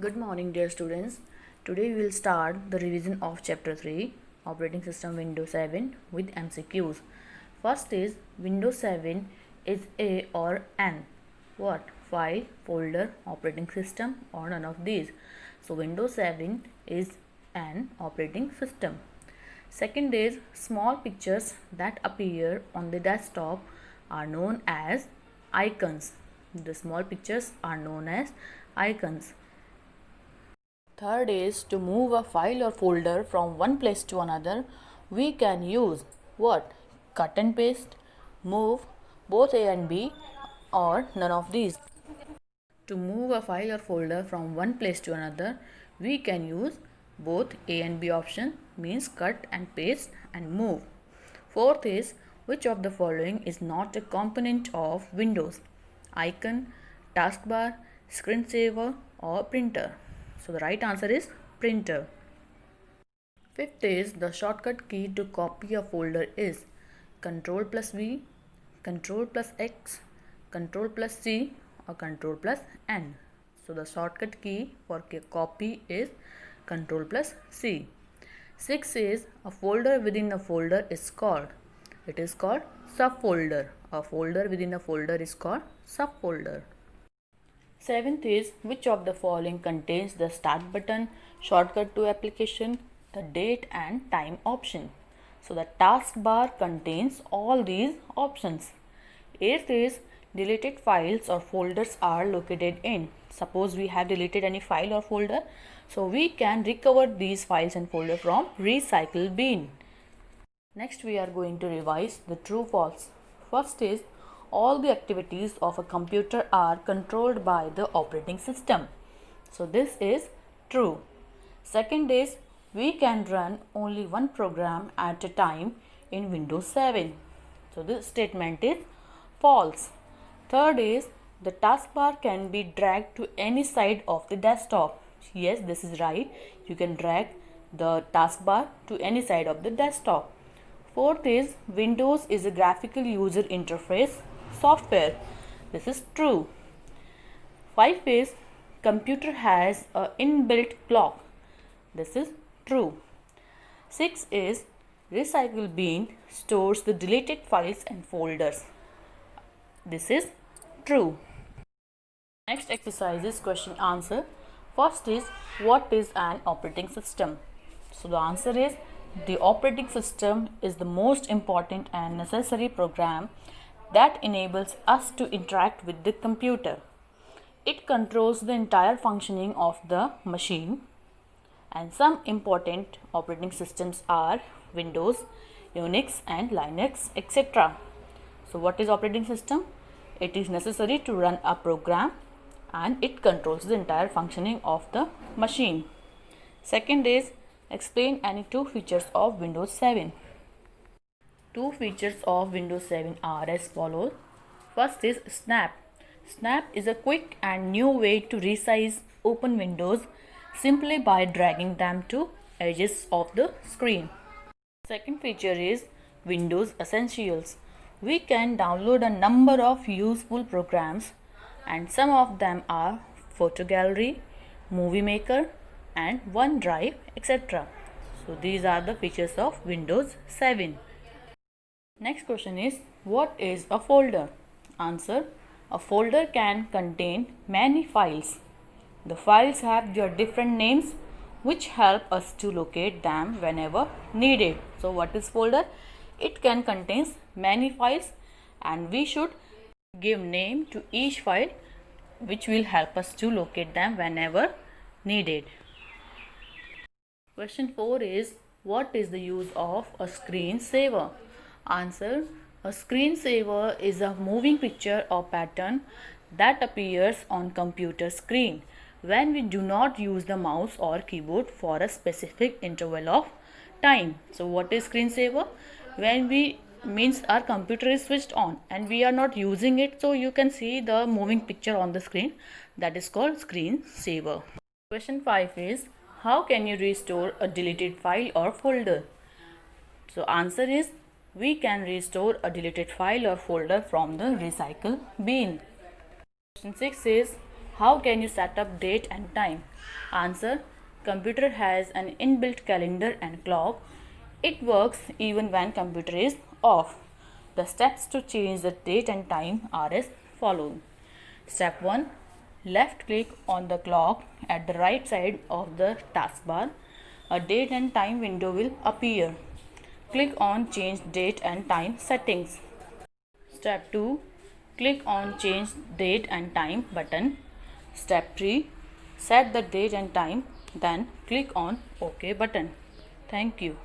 Good morning, dear students. Today we will start the revision of Chapter 3, Operating System Windows 7 with MCQs. First is Windows 7 is a or an. What? File, folder, operating system, or none of these. So Windows 7 is an operating system. Second is small pictures that appear on the desktop are known as icons. The small pictures are known as icons. Third is to move a file or folder from one place to another, we can use what? Cut and paste, move, both A and B, or none of these. To move a file or folder from one place to another, we can use both A and B option, means cut and paste and move. Fourth is which of the following is not a component of Windows? Icon, taskbar, screensaver, or printer. So the right answer is printer. Fifth is the shortcut key to copy a folder is Ctrl plus V, Ctrl plus X, Ctrl plus C, or Ctrl plus N. So the shortcut key for copy is Ctrl plus C. Sixth is a folder within a folder is called. It is called subfolder. A folder within a folder is called subfolder. Seventh is which of the following contains the start button, shortcut to application, the date and time option. So the taskbar contains all these options. Eighth is deleted files or folders are located in. Suppose we have deleted any file or folder, so we can recover these files and folder from recycle bin. Next we are going to revise the true false. First is all the activities of a computer are controlled by the operating system. So this is true. Second is we can run only one program at a time in Windows 7. So this statement is false. Third is the taskbar can be dragged to any side of the desktop. Yes, this is right. You can drag the taskbar to any side of the desktop. Fourth is Windows is a graphical user interface software. This is true. 5 is computer has a inbuilt clock. This is true. 6 is recycle bin stores the deleted files and folders. This is true. Next exercise is question answer. First is what is an operating system? So the answer is the operating system is the most important and necessary program that enables us to interact with the computer. It controls the entire functioning of the machine, and some important operating systems are Windows, Unix and Linux, etc. So what is operating system? It is necessary to run a program and it controls the entire functioning of the machine. Second is explain any two features of Windows 7. Two features of Windows 7 are as follows. First is Snap. Snap is a quick and new way to resize open windows simply by dragging them to edges of the screen. Second feature is Windows Essentials. We can download a number of useful programs and some of them are Photo Gallery, Movie Maker and OneDrive, etc. So these are the features of Windows 7. Next question is what is a folder? Answer: a folder can contain many files. The files have their different names which help us to locate them whenever needed. So what is folder? It can contain many files and we should give name to each file which will help us to locate them whenever needed. Question 4 is what is the use of a screensaver? Answer: a screensaver is a moving picture or pattern that appears on computer screen when we do not use the mouse or keyboard for a specific interval of time. So what is screensaver? When we means our computer is switched on and we are not using it, so you can see the moving picture on the screen, that is called screensaver. Question 5 is how can you restore a deleted file or folder? So answer is we can restore a deleted file or folder from the recycle bin. Question 6 is How can you set up date and time? Answer: computer has an inbuilt calendar and clock. It works even when computer is off. The steps to change the date and time are as following. Step 1. Left click on the clock at the right side of the taskbar. A date and time window will appear. Click on Change Date and Time Settings. Step 2. Click on Change Date and Time button. Step 3. Set the date and time, then click on OK button. Thank you.